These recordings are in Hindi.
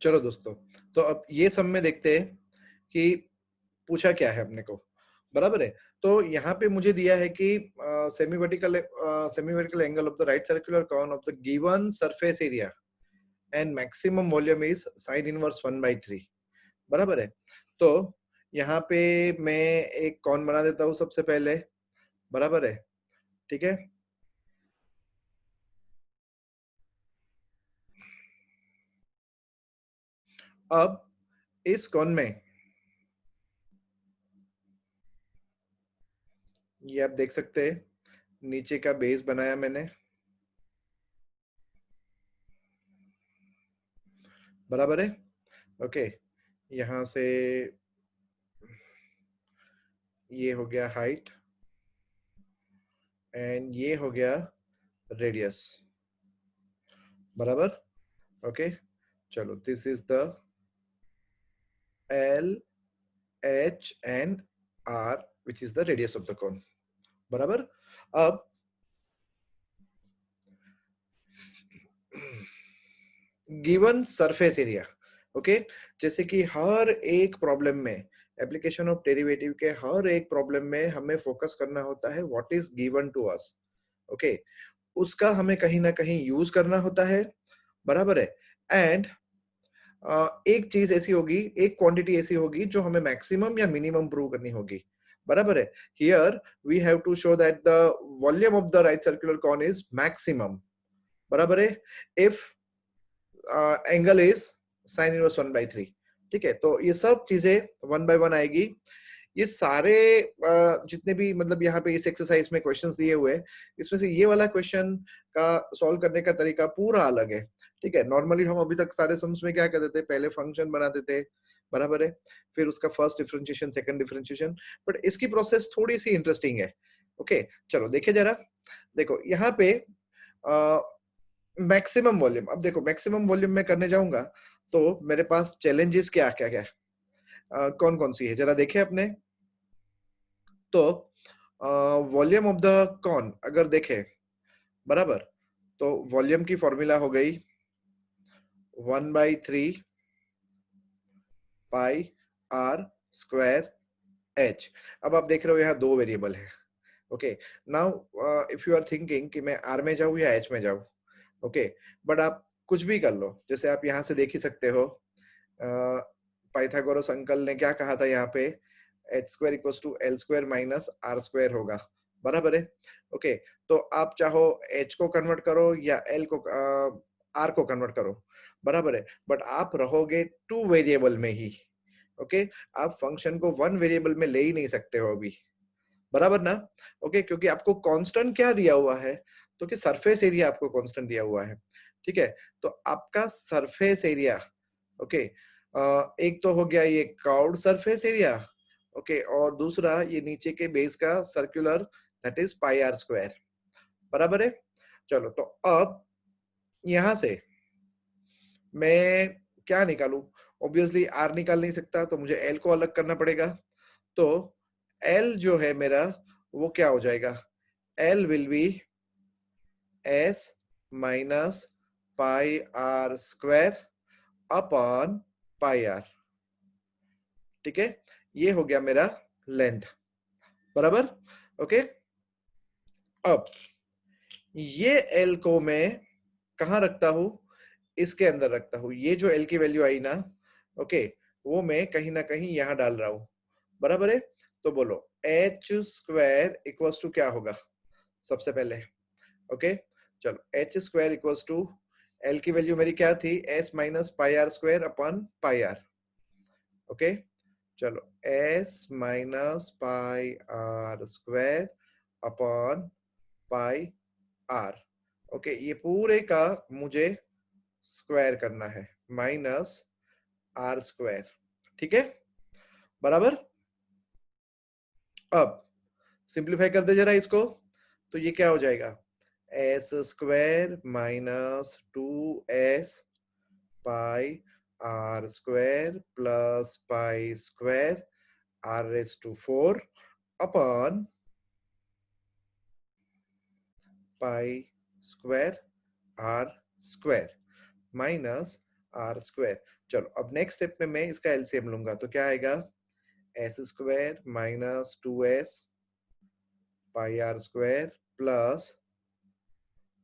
चलो दोस्तों, तो अब ये सब में देखते हैं कि पूछा क्या है अपने को, बराबर है। तो यहाँ पे मुझे दिया है कि semi vertical angle of the right circular cone of the given surface area and maximum volume is sine inverse 1/3, बराबर है। तो यहाँ पे मैं एक कॉन बना देता हूँ सबसे पहले, बराबर है, ठीक है। अब इस कॉन में ये आप देख सकते हैं, नीचे का बेस बनाया मैंने, बराबर है। ओके, यहाँ से ये हो गया हाइट एंड ये हो गया रेडियस, बराबर। ओके, चलो, this is the L H and R which is the radius of the cone, बराबर। अब गिवन सरफेस एरिया, ओके, जैसे कि हर एक प्रॉब्लम में, एप्लीकेशन ऑफ डेरिवेटिव के हर एक प्रॉब्लम में हमें फोकस करना होता है what is given to us, okay, उसका हमें कहीं ना कहीं यूज करना होता है, बराबर है। एंड एक चीज ऐसी होगी, एक क्वांटिटी ऐसी होगी जो हमें मैक्सिमम या मिनिमम प्रूव करनी होगी, बराबर है। Here we have to show that the volume of the right circular cone is maximum, बराबर है, if angle is sine inverse 1/3, ठीक है। तो ये सब चीजें 1 by 1 आएगी। ये सारे जितने भी मतलब यहाँ पे इस एक्सरसाइज में क्वेश्चंस दिए हुए हैं, इसमें से ये वाला क्वेश्चन का सॉल्व करने का तरीका पूरा अलग है, ठीक है। नॉर्मली हम अभी तक सारे सम्स में क्या करते थे, पहले फंक्शन बनाते थे, बराबर है, फिर उसका first differentiation, second differentiation, but इसकी प्रोसेस थोड़ी सी इंटरेस्टिंग है। ओके, चलो देखिए जरा, देखो यहाँ पे मैक्सिमम वॉल्यूम, अब देखो मैक्सिमम वॉल्यूम में करने जाऊंगा तो मेरे पास चैलेंजेस क्या क्या क्या कौन कौन सी है, जरा देखे अपने। तो वॉल्यूम ऑफ द कॉन अगर देखे, बराबर, तो वॉल्यूम की फॉर्मूला हो गई 1/3 पाई आर स्क्वायर एच। अब आप देख रहे हो यहाँ दो वेरिएबल है, okay. Now if you are thinking कि मैं आर में जाऊं या एच में जाऊं, ओके, बट आप कुछ भी कर लो, जैसे आप यहाँ से देख ही सकते हो, पाइथागोरस अंकल ने क्या कहा था यहाँ पे, H square equals to L square minus R square होगा, बराबर है। ओके, तो आप चाहो एच को कन्वर्ट करो या एल को, आर को कन्वर्ट करो, बराबर है, बट आप रहोगे टू वेरिएबल में ही, ओके। आप फंक्शन को वन वेरिएबल में ले ही नहीं सकते हो अभी, बराबर ना। ओके, क्योंकि आपको कांस्टेंट क्या दिया हुआ है, तो कि सरफेस एरिया आपको कांस्टेंट दिया हुआ है, ठीक है। तो आपका सरफेस एरिया, ओके, एक तो हो गया ये कर्व्ड सरफेस एरिया, ओके, और दूसरा ये नीचे के बेस का circular, that is pi R square, बराबर है। चलो, तो अब यहां से मैं क्या निकालू, ऑब्वियसली आर निकाल नहीं सकता, तो मुझे एल को अलग करना पड़ेगा। तो एल जो है मेरा, वो क्या हो जाएगा, L will be S minus pi R square upon pi R, ठीक है। ये हो गया मेरा लेंथ, बराबर। ओके, अब ये एल को मैं कहां रखता हूं, इसके अंदर रखता हूं। ये जो एल की वैल्यू आई ना, ओके, वो मैं कहीं ना कहीं यहां डाल रहा हूं, बराबर है। तो बोलो एच स्क्वायर इक्वल्स टू क्या होगा सबसे पहले, ओके। चलो, H square equals to, L की वैल्यू मेरी क्या थी, S minus pi R square upon pi R, okay. चलो, S minus pi R square upon pi R, okay, ये पूरे का मुझे स्क्वायर करना है, माइनस आर स्क्वायर, ठीक है, बराबर। अब सिंप्लीफाई कर दे जरा इसको, तो ये क्या हो जाएगा, S square minus 2s pi R square plus pi square R raise to 4 upon pi square R square minus R square. चलो अब नेक्स्ट स्टेप में मैं इसका एलसीएम लूंगा, तो क्या आएगा, S square minus 2s pi R square plus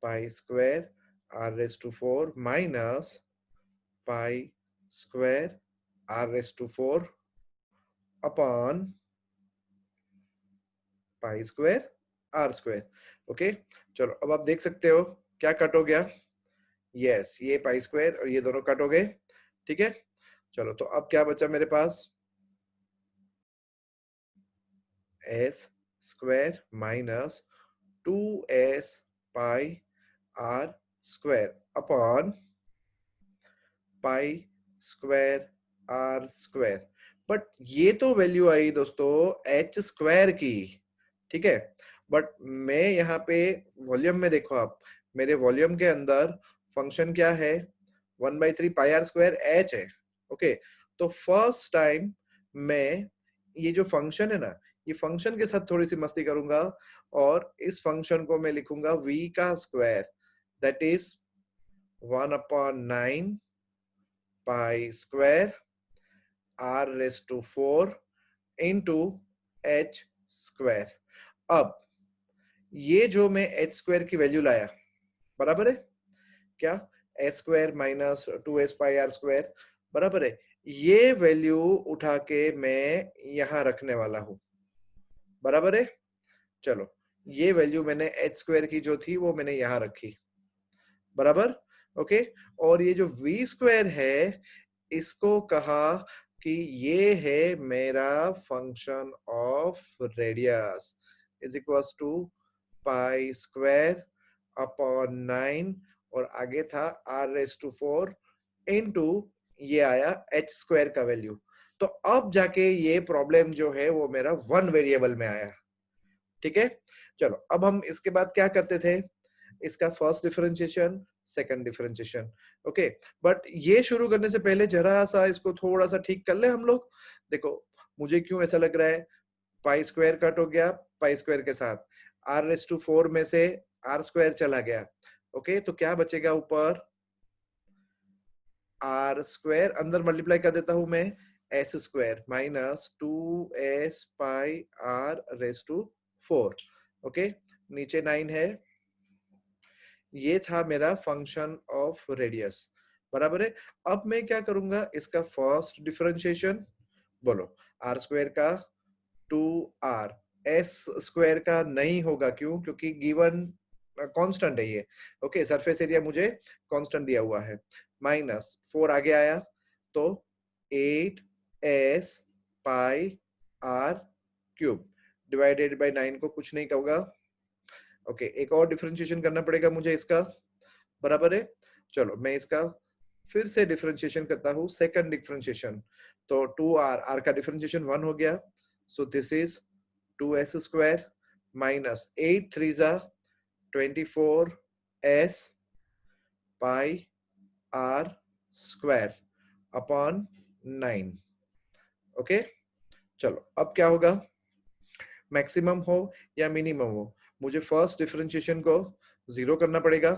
pi square R raise to 4 minus pi square R raise to 4 upon pi square R square. Okay, चलो अब आप देख सकते हो क्या कट हो गया, यस ये पाई स्क्वायर और ये दोनों कट हो गए। ठीक है, चलो तो अब क्या बचा मेरे पास, S square minus 2s pi R square upon pi square R square. But ये तो वैल्यू आई दोस्तों एच स्क्वायर की, ठीक है, बट मैं यहाँ पे वॉल्यूम में देखो आप, मेरे वॉल्यूम के अंदर फंक्शन क्या है, 1/3 पाई आर स्क्वायर एच है। ओके, तो फर्स्ट टाइम मैं ये जो फंक्शन है ना, ये फंक्शन के साथ थोड़ी सी मस्ती करूंगा और इस फंक्शन को मैं लिखूंगा v का square, that is 1/9 pi square R raise to 4 into H square. अब ये जो मैं एच स्क्वायर की वैल्यू लाया, बराबर है क्या, H square minus 2s pi R square, बराबर है, ये वैल्यू उठा के मैं यहां रखने वाला हूं, बराबर है। चलो ये वैल्यू मैंने एच स्क्वायर की जो थी वो मैंने यहां रखी, बराबर। ओके, और ये जो वी स्क्वायर है इसको कहा कि ये है मेरा function of radius is equals to pi square upon 9 और आगे था आर रेस टू 4 इनटू ये आया एच स्क्वायर का वैल्यू। तो अब जाके ये प्रॉब्लम जो है वो मेरा वन वेरिएबल में आया। ठीक है, चलो अब हम इसके बाद क्या करते थे, इसका first differentiation second differentiation. Okay, but ये शुरू करने से पहले जरा सा इसको थोड़ा सा ठीक कर ले हम लोग। देखो मुझे क्यों ऐसा लग रहा है, पाई स्क्वायर कट हो गया पाई स्क्वायर के साथ, आर रेस टू 4 में से आर स्क्वायर चला गया। ओके, तो क्या बचेगा ऊपर, आर स्क्वायर अंदर मल्टीप्लाई कर देता हूं मैं, S square minus 2s pi R raise to 4। Okay, नीचे 9 है, ये था मेरा फंक्शन ऑफ रेडियस, बराबर है। अब मैं क्या करूंगा, इसका फर्स्ट डिफरेंशिएशन, बोलो आर स्क्वायर का 2r, एस स्क्वायर का नहीं होगा, क्यों, क्योंकि गिवन कांस्टेंट है ये। ओके, सरफेस एरिया मुझे कांस्टेंट दिया हुआ है, माइनस 4 आगे आया तो 8s pi R cube divided by 9 को कुछ नहीं कहूंगा। ओके, एक और डिफरेंशिएशन करना पड़ेगा मुझे इसका, बराबर है। चलो मैं इसका फिर से डिफरेंशिएशन करता हूं, सेकंड डिफरेंशिएशन, तो 2r, r का डिफरेंशिएशन 1 हो गया, so this is 2s square minus 8 3 जा 24s pi r square upon 9। Okay, चलो अब क्या होगा, मैक्सिमम हो या मिनिमम हो, मुझे फर्स्ट डिफरेंशिएशन को जीरो करना पड़ेगा,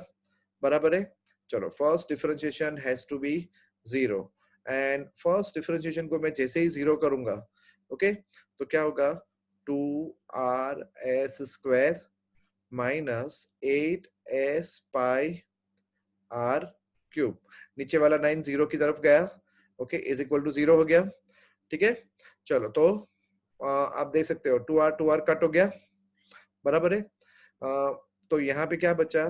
बराबर है। चलो first differentiation has to be zero, and first differentiation को मैं जैसे ही जीरो करूंगा, ओके, तो क्या होगा, 2r s square minus 8s pi r cube, नीचे वाला 9 जीरो की तरफ गया, okay, is equal to zero हो गया। ठीक है, चलो तो आप देख सकते हो 2r कट हो गया, बराबर है। तो यहाँ पे क्या बचा,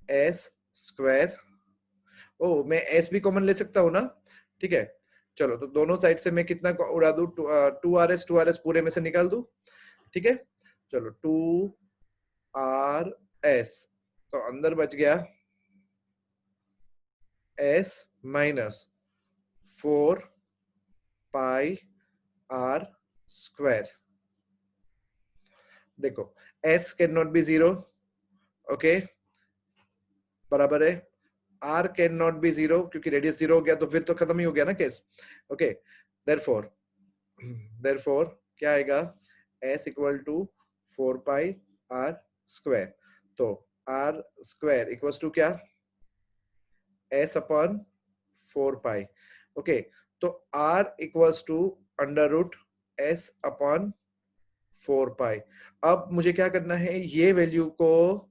एस स्क्वायर, ओ मैं एस भी कॉमन ले सकता हूँ ना, ठीक है। चलो तो दोनों साइड से मैं कितना उड़ा दूं, 2r s पूरे में से निकाल दूं, ठीक है। चलो 2r s, तो अंदर बच गया s minus 4 pi R square. देखो s can not be zero, okay, बराबर है, r can not be zero क्योंकि रेडियस जीरो हो गया तो फिर तो खत्म ही हो गया ना केस। ओके, देयरफॉर देयरफॉर क्या आएगा, s equal to 4 pi R square, तो आर स्क्वायर इक्वल्स टू क्या, s अपॉन 4 पाई। ओके, तो r equals to under root s upon 4 pi. अब मुझे क्या करना है, ये वैल्यू को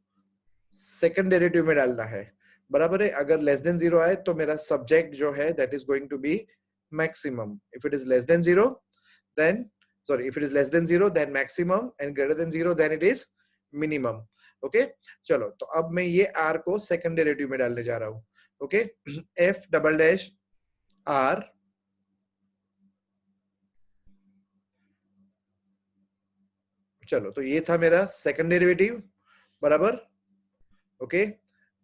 सेकंड डेरिवेटिव में डालना है, बराबर है। अगर लेस देन जीरो आए तो मेरा सब्जेक्ट जो है that is going to be maximum. If it is less than zero then, sorry, if it is less than zero then maximum and greater than zero then it is minimum. Okay, चलो तो अब मैं ये r को सेकंड डेरिवेटिव में डालने जा रहा हूं। Okay, f double dash r, चलो तो ये था मेरा सेकंड डेरिवेटिव, बराबर। ओके,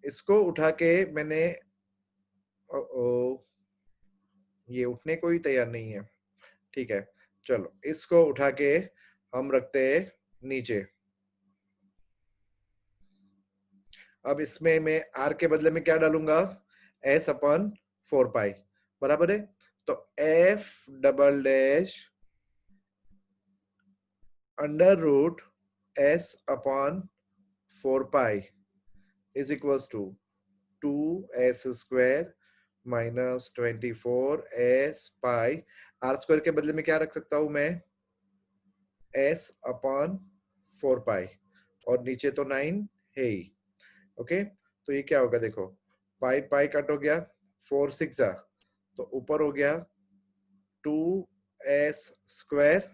इसको उठा के मैंने, ओ, ये उठने को ही तैयार नहीं है, ठीक है। चलो इसको उठा के हम रखते हैं नीचे। अब इसमें मैं r के बदले में क्या डालूंगा, s अपन 4 पाई, बराबर है। तो f double dash under root s upon 4 pi is equals to 2s square minus 24s pi. r square के बदले में क्या रख सकता हूं मैं, s अपन 4 पाई, और नीचे तो 9 है ही। ओके, तो ये क्या होगा, देखो पाई पाई कट हो गया, 4 6 जा, तो ऊपर हो गया 2s square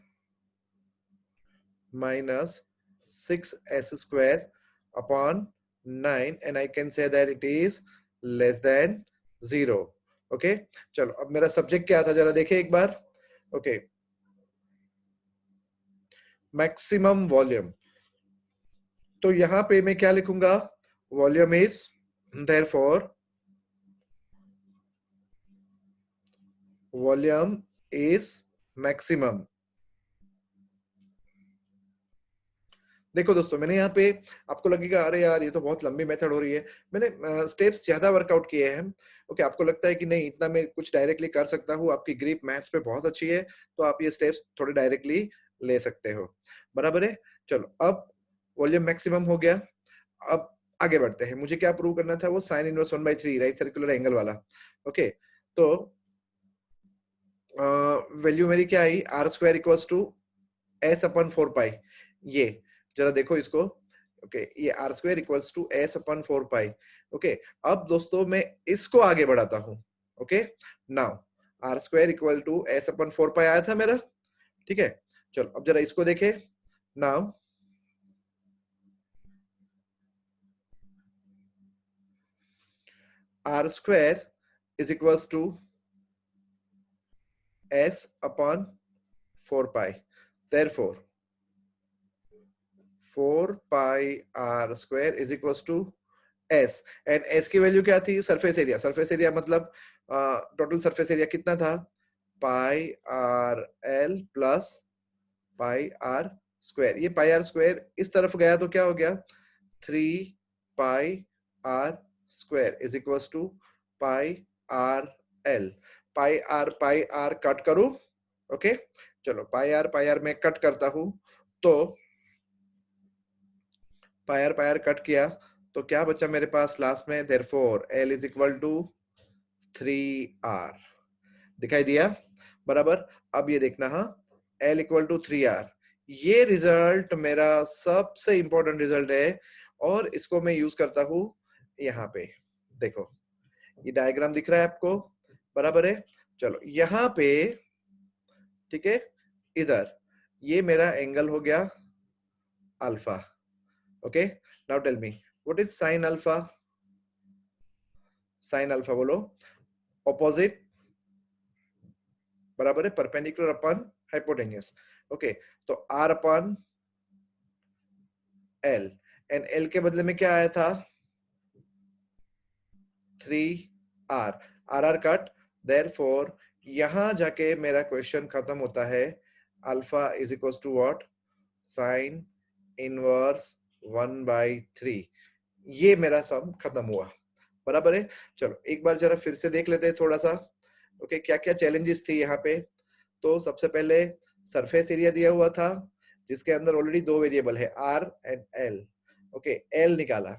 minus 6s square upon 9, and I can say that it is less then 0। Okay, चलो अब मेरा सब्जेक्ट क्या था जरा देखें एक बार। ओके, मैक्सिमम वॉल्यूम, तो यहां पे मैं क्या लिखूंगा, volume is therefore volume is maximum. देखो दोस्तों, मैंने यहाँ पे, आपको लगेगा अरे यार ये तो बहुत लंबी मेथड हो रही है, मैंने स्टेप्स ज्यादा वर्कआउट किए हैं। ओके, आपको लगता है कि नहीं इतना मैं कुछ डायरेक्टली कर सकता हूँ, आपकी ग्रिप मैथ्स पे बहुत अच्छी है, तो आप ये स्टेप्स थोड़े डायरेक्टली ले सकते हो, बराबर है। चलो अब वॉल्यूम मैक्सिमम हो गया, अब आगे बढ़ते हैं। मुझे क्या प्रूव करना था, वो sine inverse 1/3 right circular angle वाला। ओके, तो वैल्यू मेरी क्या आई, R square equals to S upon 4 pi. ये जरा देखो इसको। ओके, ये R square equals to S upon 4 pi. Okay, अब दोस्तों मैं इसको आगे बढ़ाता हूं। Okay, now R square equal to S upon 4 pi आया था मेरा, ठीक है। चलो अब जरा इसको देखें। Now R square is equals to S upon 4 pi, therefore 4 pi R square is equals to S, and S की वैल्यू क्या थी, सरफेस एरिया। सरफेस एरिया मतलब टोटल सरफेस एरिया कितना था, pi R L plus pi R square. ये पाई आर स्क्वायर इस तरफ गया तो क्या हो गया, 3 pi R square is equals to pi R L. Pi R cut करूं। ओके, चलो पाई आर मैं कट करता हूं, तो पाई आर कट किया तो क्या बचा मेरे पास लास्ट में, therefore L is equal to 3r। दिखाई दिया, बराबर। अब ये देखना, हाँ, एल इक्वल टू 3r, ये रिजल्ट मेरा सबसे इंपॉर्टेंट रिजल्ट है, और इसको मैं यूज करता हूं यहाँ पे। देखो ये डायग्राम दिख रहा है आपको, बराबर है। चलो यहाँ पे, ठीक है, इधर ये मेरा एंगल हो गया alpha. Okay, now tell me what is sine alpha. Sine alpha बोलो, ऑपोजिट, बराबर है, परपेंडिकुलर अपन हाइपोटेन्यूस। ओके, तो R upon L, and L के बदले में क्या आया था, 3r, are are cut, therefore यहां जाके मेरा क्वेश्चन खत्म होता है, alpha is equal to what, sine inverse 1/3। ये मेरा सम खत्म हुआ, बराबर है। चलो एक बार जरा फिर से देख लेते हैं थोड़ा सा। ओके, क्या क्या चैलेंजेस थी यहाँ पे। तो सबसे पहले सरफेस एरिया दिया हुआ था, जिसके अंदर ऑलरेडी दो वेरिएबल है, R and L. Okay, L निकाला,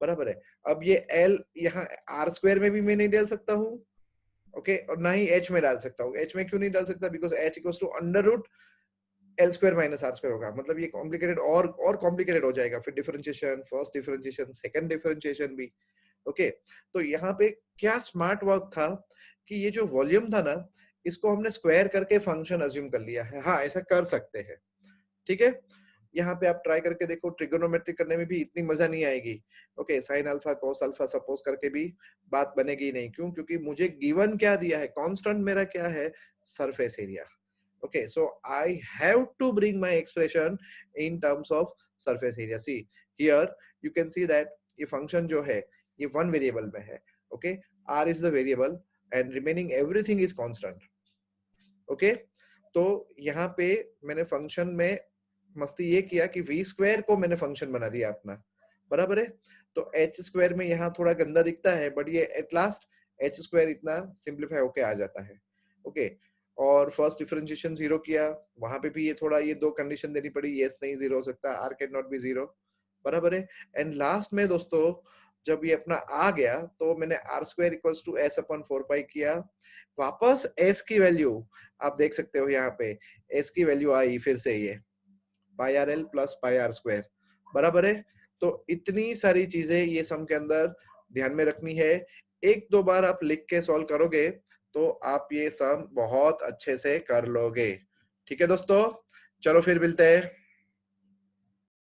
बराबर है। अब ये एल यहाँ आर स्क्वायर में भी मैं नहीं डाल सकता हूँ, ओके, और ना ही एच में डाल सकता हूँ। एच में क्यों नहीं डाल सकता? Because H equals to under root L square minus R square होगा। मतलब ये कॉम्प्लिकेटेड और कॉम्प्लिकेटेड हो जाएगा। फिर differentiation, first differentiation, second differentiation भी। ओके, तो यहाँ पे क्या स्मार्ट वर्क था कि ये जो वॉल्यूम था ना, इसको हमने स्क्वायर करके फंक्शन अज्यूम कर लिया है। हाँ, ऐसा कर सकते हैं, ठीक है। यहाँ पे आप ट्राई करके देखो, ट्रिगोनोमेट्री करने में भी इतनी मजा नहीं आएगी। Okay, sine alpha cos alpha suppose करके भी बात बनेगी नहीं। क्यों? क्योंकि मुझे गिवन क्या दिया है, कांस्टेंट मेरा क्या है, surface area. Okay, so I have to bring my expression in terms of surface area. See, here you can see that ये function जो है ये one variable में है. Okay, r is the variable and remaining everything is constant. Okay, तो यहाँ पे मैंने function में मस्ती ये किया कि v स्क्वायर को मैंने function बना दिया अपना, बराबर है। तो h स्क्वायर में यहाँ थोड़ा गंदा दिखता है, बट ये एट लास्ट h स्क्वायर इतना सिंप्लीफाई होके आ जाता है। ओके, और फर्स्ट डिफरेंशिएशन जीरो किया, वहां पे भी ये थोड़ा ये दो कंडीशन देनी पड़ी, यस नहीं जीरो हो सकता, R can not be zero, बराबर है। एंड लास्ट में दोस्तों जब ये अपना आ गया तो मैंने R square equals to S upon 4 pi किया। वापस एस की वैल्यू आप देख सकते हो, यहाँ पे एस की वैल्यू आई फिर से ये pi R L plus pi R square, बराबर है। तो इतनी सारी चीजें ये सम के अंदर ध्यान में रखनी है। एक दो बार आप लिख के सॉल्व करोगे तो आप ये सम बहुत अच्छे से कर लोगे। ठीक है दोस्तों, चलो फिर मिलते हैं।